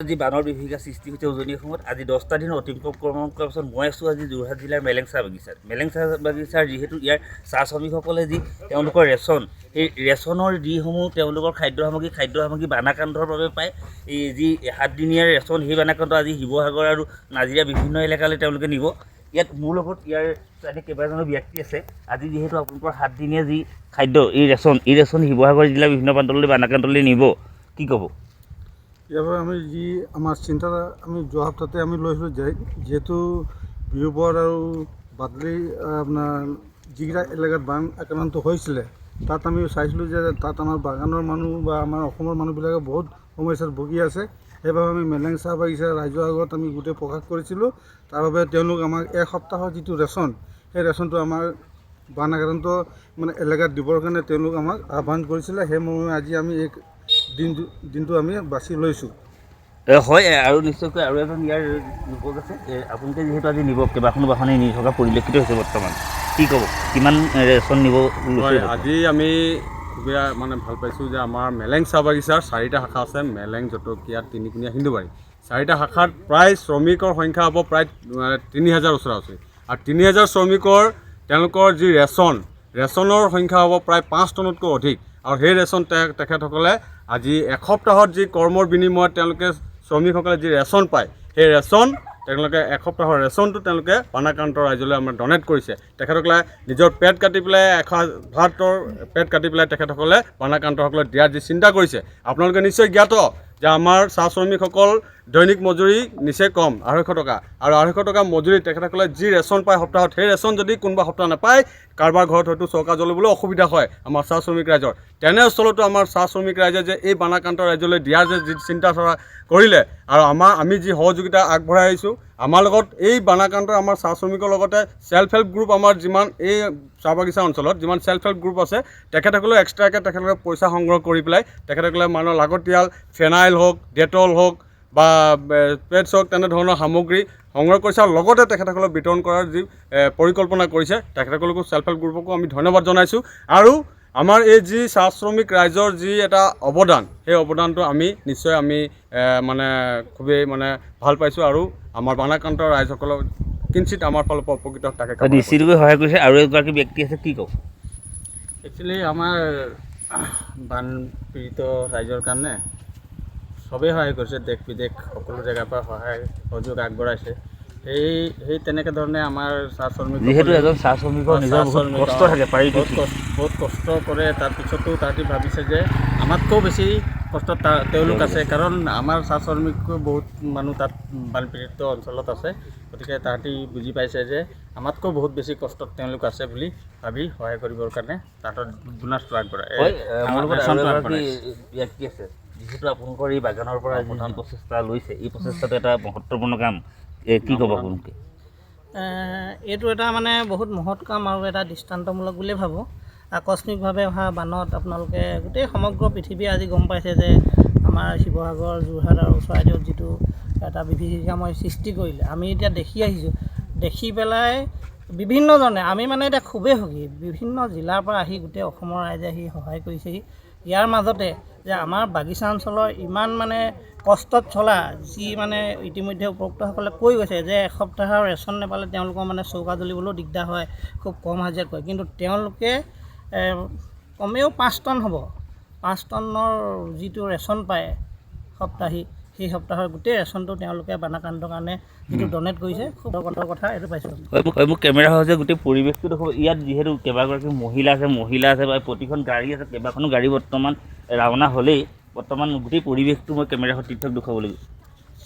আজি বানৰ বিভীষিকা সৃষ্টি হৈছে উজনি অসমত। আজি 10টা দিন অতিক্ৰম কৰাৰ পিছত মই আছোঁ আজি যোৰহাট জিলাৰ মেলেং চাহ বাগিচাত। মেলেং চাহ বাগিচাৰ যিহেতু ইয়াৰ চাহ শ্ৰমিকসকলে যি তেওঁলোকৰ ৰেচন, সেই ৰেচনৰ যিসমূহ তেওঁলোকৰ খাদ্য সামগ্ৰী বানাকান্তৰ বাবে পায়, এই যি 7 দিনীয়া ৰেচন, সেই বানাকান্ত আজি শিৱসাগৰ আৰু নাজিৰা বিভিন্ন এলেকালৈ তেওঁলোকে নিব। ইয়াত মোৰ লগত ইয়াৰ কেইবাজনো ব্যক্তি আছে। আজি যিহেতু আপোনালোকৰ 7 দিনীয়া যি খাদ্য, এই ৰেচন শিৱসাগৰ জিলাৰ বিভিন্ন প্ৰান্তলৈ বানাকান্তলৈ নিব, কি ক'ব? ইয়াৰ পৰা আমি যি আমাৰ চিন্তাধাৰা আমি যোৱা সপ্তাহতে আমি লৈছিলোঁ যিহেতু বিৰুপৰ আৰু বাদলি আপোনাৰ যিকেইটা এলেকাত বান আক্ৰান্ত হৈছিলে, তাত আমি চাইছিলোঁ যে তাত আমাৰ বাগানৰ মানুহ বা আমাৰ অসমৰ মানুহবিলাকে বহুত সমস্যাত ভুগি আছে। সেইবাবে আমি মেলেং চাহ বাগিচা ৰাইজৰ আগত আমি গোটেই প্ৰকাশ কৰিছিলোঁ। তাৰ বাবে তেওঁলোক আমাক এসপ্তাহৰ যিটো ৰেচন, সেই ৰেচনটো আমাৰ বান আক্ৰান্ত এলেকাত দিবৰ কাৰণে তেওঁলোক আমাক আহ্বান কৰিছিলে। সেইমৰ্মে আজি আমি এই দিনটো আমি বাছি লৈছোঁ। হয়, আৰু নিশ্চয়কৈ আৰু এজন ইয়াৰ যুৱক আছে। আপোনালোকে যিহেতু আজি নিব, কেইবাখনো বাহনে নি থকা পৰিলক্ষিত হৈছে বৰ্তমান, কি ক'ব? কিমান ৰেচন নিব? আজি আমি খুবেই ভাল পাইছোঁ যে আমাৰ মেলেং চাহ বাগিচাৰ 4টা শাখা আছে। মেলেং, জটকীয়া, তিনিকুণীয়া, হিন্দুবাৰী। 4টা শাখাত প্ৰায় শ্ৰমিকৰ সংখ্যা হ'ব প্ৰায় 3000 ওচৰা-ওচৰি। আৰু 3000 শ্ৰমিকৰ তেওঁলোকৰ যি ৰেচনৰ সংখ্যা হ'ব প্ৰায় 5 টনতকৈ অধিক। আৰু সেই ৰেচন তেখেতসকলে আজি এসপ্তাহত যি কৰ্মৰ বিনিময়ত তেওঁলোকে শ্ৰমিকসকলে যি ৰেচন পায়, সেই ৰেচন তেওঁলোকে এসপ্তাহৰ ৰেচনটো তেওঁলোকে বানাক্ৰান্ত ৰাইজলৈ আমাৰ ডনেট কৰিছে। তেখেতসকলে নিজৰ পেট কাটি পেলাই ভাতৰ পেট কাটি পেলাই তেখেতসকলে বানাক্ৰান্তসকলে দিয়াৰ যি চিন্তা কৰিছে, আপোনালোকে নিশ্চয় জ্ঞাত যে আমাৰ চাহ শ্ৰমিকসকল দৈনিক মজুৰি নিচেই কম, 250 টকা। আৰু 250 টকা মজুৰি তেখেতসকলে যি ৰেচন পায় সপ্তাহত, সেই ৰেচন যদি কোনোবা সপ্তাহ নাপায়, কাৰোবাৰ ঘৰত হয়তো চৌকা জ্বলিবলৈ অসুবিধা হয় আমাৰ চাহ শ্ৰমিক ৰাইজৰ। তেনেস্থলতো আমাৰ চাহ শ্ৰমিক ৰাইজে যে এই বানাক্ৰান্ত ৰাজ্যলৈ দিয়াৰ যে যি চিন্তাধাৰা কৰিলে, আৰু আমি যি সহযোগিতা আগবঢ়াই আহিছোঁ, আমাৰ লগত এই বানাক্ৰান্তৰ আমাৰ চাহ শ্ৰমিকৰ লগতে ছেল্ফ হেল্প গ্ৰুপ আমাৰ যিমান এই চাহ বাগিচা অঞ্চলত যিমান ছেল্ফ হেল্প গ্ৰুপ আছে, তেখেতসকলেও এক্সট্ৰাকৈ তেখেতসকলে পইচা সংগ্ৰহ কৰি পেলাই তেখেতসকলে মানুহৰ লাগতিয়াল ফেনাইল হওক, ডেটল হওক বা পেডছ হওক, তেনেধৰণৰ সামগ্ৰী সংগ্ৰহ কৰিছে। আৰু লগতে তেখেতসকলক বিতৰণ কৰাৰ যি পৰিকল্পনা কৰিছে, তেখেতসকলকো ছেল্ফ হেল্প গ্ৰুপকো আমি ধন্যবাদ জনাইছোঁ। আৰু আমাৰ এই যি চাহ শ্ৰমিক ৰাইজৰ যি এটা অৱদান, সেই অৱদানটো আমি নিশ্চয় খুবেই ভাল পাইছোঁ। আৰু আমাৰ বানাক্ৰান্ত ৰাইজসকলক কিঞ্চিত আমাৰ ফালৰ পৰা উপকৃত থাকে নিশ্চিতভাৱে সহায় কৰিছে। আৰু এগৰাকী ব্যক্তি আছে, কি কওক? একচুৱেলি আমাৰ বানপীড়িত ৰাইজৰ কাৰণে চবেই সহায় কৰিছে, দেশ বিদেশ সকলো জেগাৰ পৰা সহযোগ আগবঢ়াইছে। সেই তেনেকৈ ধৰণে আমাৰ চাহ শ্ৰমিক, যিহেতু এজন চাহ শ্ৰমিকৰ নিজৰ কষ্ট থাকে, বহুত কষ্ট কৰে। তাৰপিছতো তাহাঁতি ভাবিছে যে আমাতকৈও বেছি কষ্টত তেওঁলোক আছে, কাৰণ আমাৰ চাহ শ্ৰমিককৈ বহুত মানুহ তাত বানপীড়িত অঞ্চলত আছে। গতিকে তাহাঁতি বুজি পাইছে যে আমাতকৈ বহুত বেছি কষ্টত তেওঁলোক আছে বুলি ভাবি সহায় কৰিবৰ কাৰণে তাহাঁতৰ ডোনাৰ্ছটো আগবঢ়ায়। ব্যক্তি আছে, যিহেতু আপোনালোকৰ এই বাগানৰ পৰা যি প্ৰচেষ্টা লৈছে, এই প্ৰচেষ্টাটো এটা মহত্বপূৰ্ণ কাম, কি ক'ব আপোনালোকে? এইটো এটা বহুত মহৎ কাম আৰু এটা দৃষ্টান্তমূলক বুলিয়ে ভাবোঁ। আকস্মিকভাৱে অহা বানত আপোনালোকে গোটেই সমগ্ৰ পৃথিৱী আজি গম পাইছে যে আমাৰ শিৱসাগৰ, যোৰহাট আৰু চৰাইদেউত যিটো এটা বিভীষিকাময় সৃষ্টি কৰিলে, আমি এতিয়া দেখি আহিছোঁ। দেখি পেলাই বিভিন্নজনে আমি এতিয়া খুবেই সুখী, বিভিন্ন জিলাৰ পৰা আহি গোটেই অসমৰ ৰাইজে আহি সহায় কৰিছেহি। ইয়াৰ মাজতে যে আমাৰ বাগিচা অঞ্চলৰ ইমান কষ্টত চলা যি ইতিমধ্যে উপভোক্তাসকলে কৈ গৈছে যে এসপ্তাহৰ ৰেচন নাপালে তেওঁলোকৰ চৌকা জ্বলিবলৈও দিগদাৰ হয়, খুব কম হাজিৰা কৰে। কিন্তু তেওঁলোকে কমেও 5 টন হ'ব, 5 টনৰ যিটো ৰেচন পায় সপ্তাহী, সেই সপ্তাহৰ গোটেই ৰেচনটো তেওঁলোকে বানাক্ৰান্তৰ কাৰণে যিটো ডনেট কৰিছে, খুব গৌৰৱৰ কথা এইটো পাইছোঁ। মোক কেমেৰা হৈছে গোটেই পৰিৱেশটো দেখোঁ। ইয়াত যিহেতু কেইবাগৰাকী মহিলা আছে বা প্ৰতিখন গাড়ী আছে, কেইবাখনো গাড়ী বৰ্তমান ৰাওনা হ'লেই। বৰ্তমান গোটেই পৰিৱেশটো মই কেমেৰা সতীৰ্থক দেখুৱাব লাগিব।